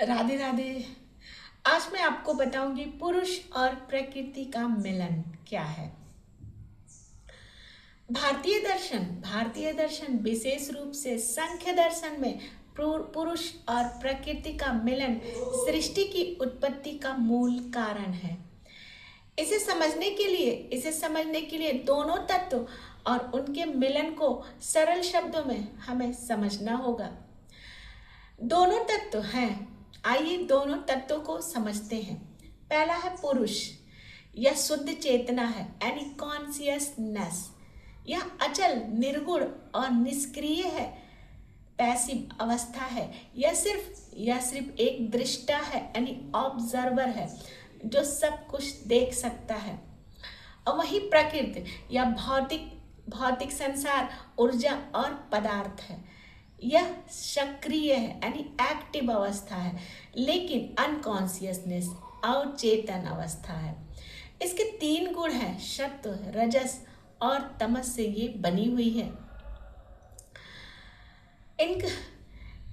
राधे राधे। आज मैं आपको बताऊंगी पुरुष और प्रकृति का मिलन क्या है। भारतीय दर्शन विशेष रूप से सांख्य दर्शन में पुरुष और प्रकृति का मिलन सृष्टि की उत्पत्ति का मूल कारण है। इसे समझने के लिए दोनों तत्व और उनके मिलन को सरल शब्दों में हमें समझना होगा। दोनों तत्व हैं, आइए दोनों तत्वों को समझते हैं। पहला है पुरुष। यह शुद्ध चेतना है, यानी कॉन्सियसनेस। यह अचल, निर्गुण और निष्क्रिय है, पैसिव अवस्था है। यह सिर्फ एक दृष्टा है, यानी ऑब्जर्वर है, जो सब कुछ देख सकता है। और वही प्रकृति या भौतिक संसार, ऊर्जा और पदार्थ है। यह सक्रिय है, यानी एक्टिव अवस्था है, लेकिन अनकॉन्शियसनेस, अवचेतन अवस्था है। इसके 3 गुण हैं, सत्व, रजस और तमस से ये बनी हुई है।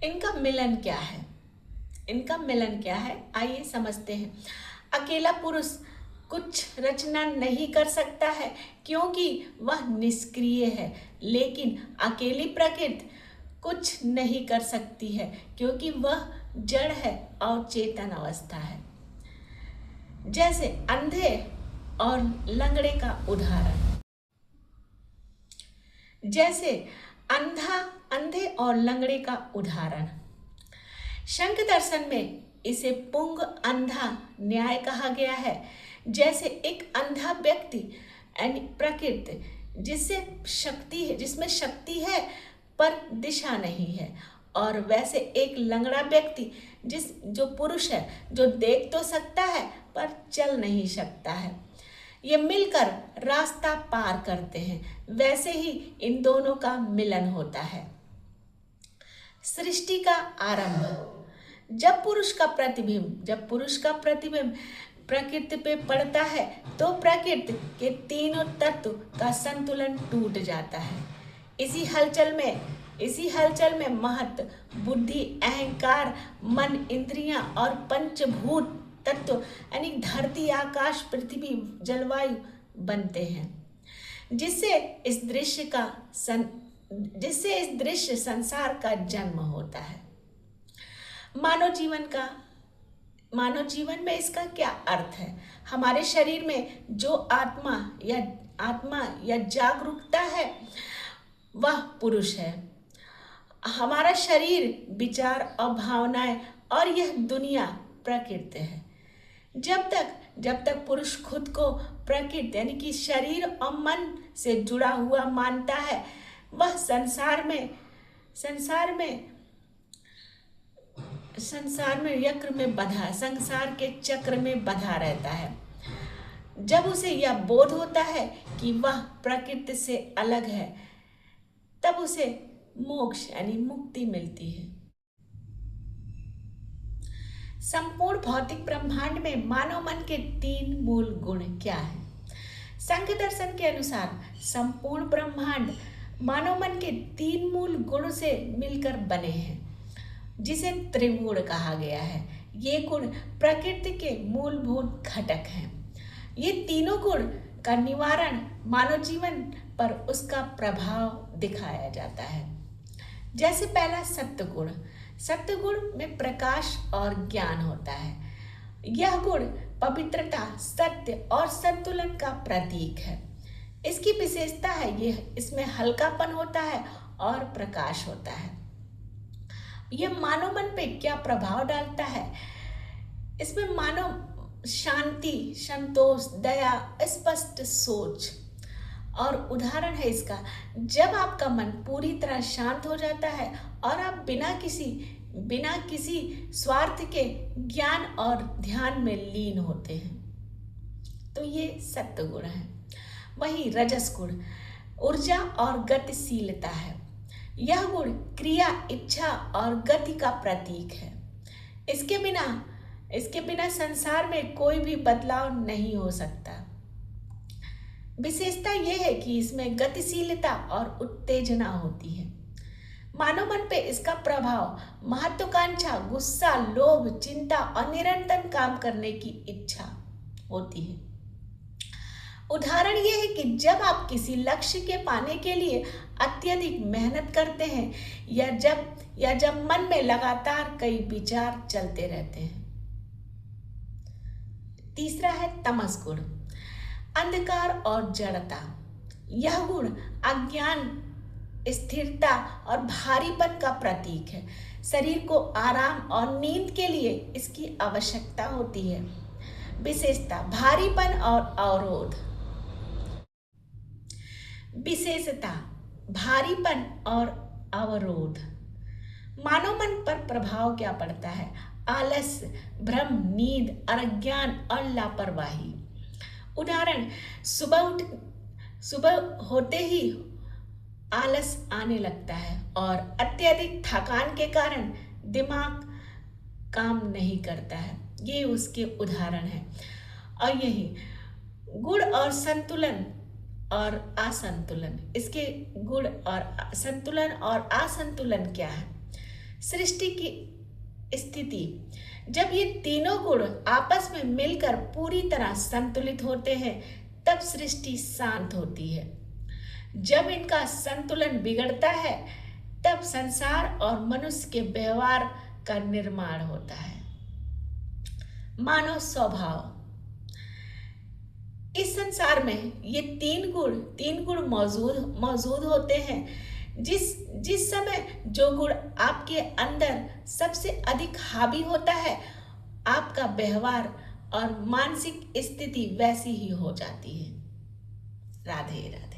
इनका मिलन क्या है? आइए समझते हैं। अकेला पुरुष कुछ रचना नहीं कर सकता है, क्योंकि वह निष्क्रिय है। लेकिन अकेली प्रकृति कुछ नहीं कर सकती है, क्योंकि वह जड़ है और चेतन अवस्था है। जैसे अंधे और लंगड़े का उदाहरण। शंकर दर्शन में इसे पुंग अंधा न्याय कहा गया है। जैसे एक अंधा व्यक्ति यानी प्रकृति जिसमें शक्ति है पर दिशा नहीं है, और वैसे एक लंगड़ा व्यक्ति जो पुरुष है, जो देख तो सकता है पर चल नहीं सकता है। ये मिलकर रास्ता पार करते हैं। वैसे ही इन दोनों का मिलन होता है। सृष्टि का आरंभ। जब पुरुष का प्रतिबिंब प्रकृति पे पड़ता है, तो प्रकृति के तीनों तत्व का संतुलन टूट जाता है। इसी हलचल में महत, बुद्धि, अहंकार, मन, इंद्रियां और पंचभूत तत्व यानी धरती, आकाश, पृथ्वी, जलवायु बनते हैं, जिससे इस दृश्य संसार का जन्म होता है। मानव जीवन में इसका क्या अर्थ है? हमारे शरीर में जो आत्मा या जागरूकता है, वह पुरुष है। हमारा शरीर, विचार और भावनाएं और यह दुनिया प्रकृति है। जब तक पुरुष खुद को प्रकृति यानी कि शरीर और मन से जुड़ा हुआ मानता है, वह संसार में संसार के चक्र में बंधा रहता है। जब उसे यह बोध होता है कि वह प्रकृति से अलग है, तब उसे मोक्ष यानी मुक्ति मिलती है। संपूर्ण भौतिक ब्रह्मांड में मानव मन के 3 मूल गुण क्या हैं? सांख्य दर्शन के अनुसार संपूर्ण ब्रह्मांड मानव मन के 3 मूल गुण से मिलकर बने हैं, जिसे त्रिगुण कहा गया है। ये गुण प्रकृति के मूलभूत घटक हैं। ये तीनों गुण का निवारण मानव जीवन पर उसका प्रभाव दिखाया जाता है। जैसे पहला सत्वगुण में प्रकाश और ज्ञान होता है। यह गुण पवित्रता, सत्य और संतुलन का प्रतीक है। इसकी विशेषता है इसमें हल्कापन होता है और प्रकाश होता है। यह मानव मन पे क्या प्रभाव डालता है? इसमें मानव शांति, संतोष, दया, स्पष्ट सोच और उदाहरण है इसका। जब आपका मन पूरी तरह शांत हो जाता है और आप बिना किसी स्वार्थ के ज्ञान और ध्यान में लीन होते हैं, तो ये सत्व गुण है। वही रजस गुण ऊर्जा और गतिशीलता है। यह गुण क्रिया, इच्छा और गति का प्रतीक है। इसके बिना संसार में कोई भी बदलाव नहीं हो सकता। विशेषता यह है कि इसमें गतिशीलता और उत्तेजना होती है। मानव मन पे इसका प्रभाव महत्वाकांक्षा, गुस्सा, लोभ, चिंता और निरंतर काम करने की इच्छा होती है। उदाहरण यह है कि जब आप किसी लक्ष्य के पाने के लिए अत्यधिक मेहनत करते हैं या जब मन में लगातार कई विचार चलते रहते हैं। तीसरा है तमस गुण, अंधकार और जड़ता। यह गुण अज्ञान, स्थिरता और भारीपन का प्रतीक है। शरीर को आराम और नींद के लिए इसकी आवश्यकता होती है। विशेषता भारीपन और अवरोध। विशेषता भारीपन और अवरोध। मानव मन पर प्रभाव क्या पड़ता है? आलस्य, भ्रम, नींद, अज्ञान और लापरवाही। उदाहरण, सुबह होते ही आलस आने लगता है और अत्यधिक थकान के कारण दिमाग काम नहीं करता है। ये उसके उदाहरण हैं। और यही गुण और संतुलन और असंतुलन। इसके गुण और संतुलन और असंतुलन क्या है? सृष्टि की स्थिति, जब ये तीनों गुण आपस में मिलकर पूरी तरह संतुलित होते हैं तब सृष्टि शांत होती है। जब इनका संतुलन बिगड़ता है तब संसार और मनुष्य के व्यवहार का निर्माण होता है। मानव स्वभाव, इस संसार में ये तीन गुण मौजूद होते हैं। जिस समय जो गुण आपके अंदर सबसे अधिक हावी होता है, आपका व्यवहार और मानसिक स्थिति वैसी ही हो जाती है। राधे राधे।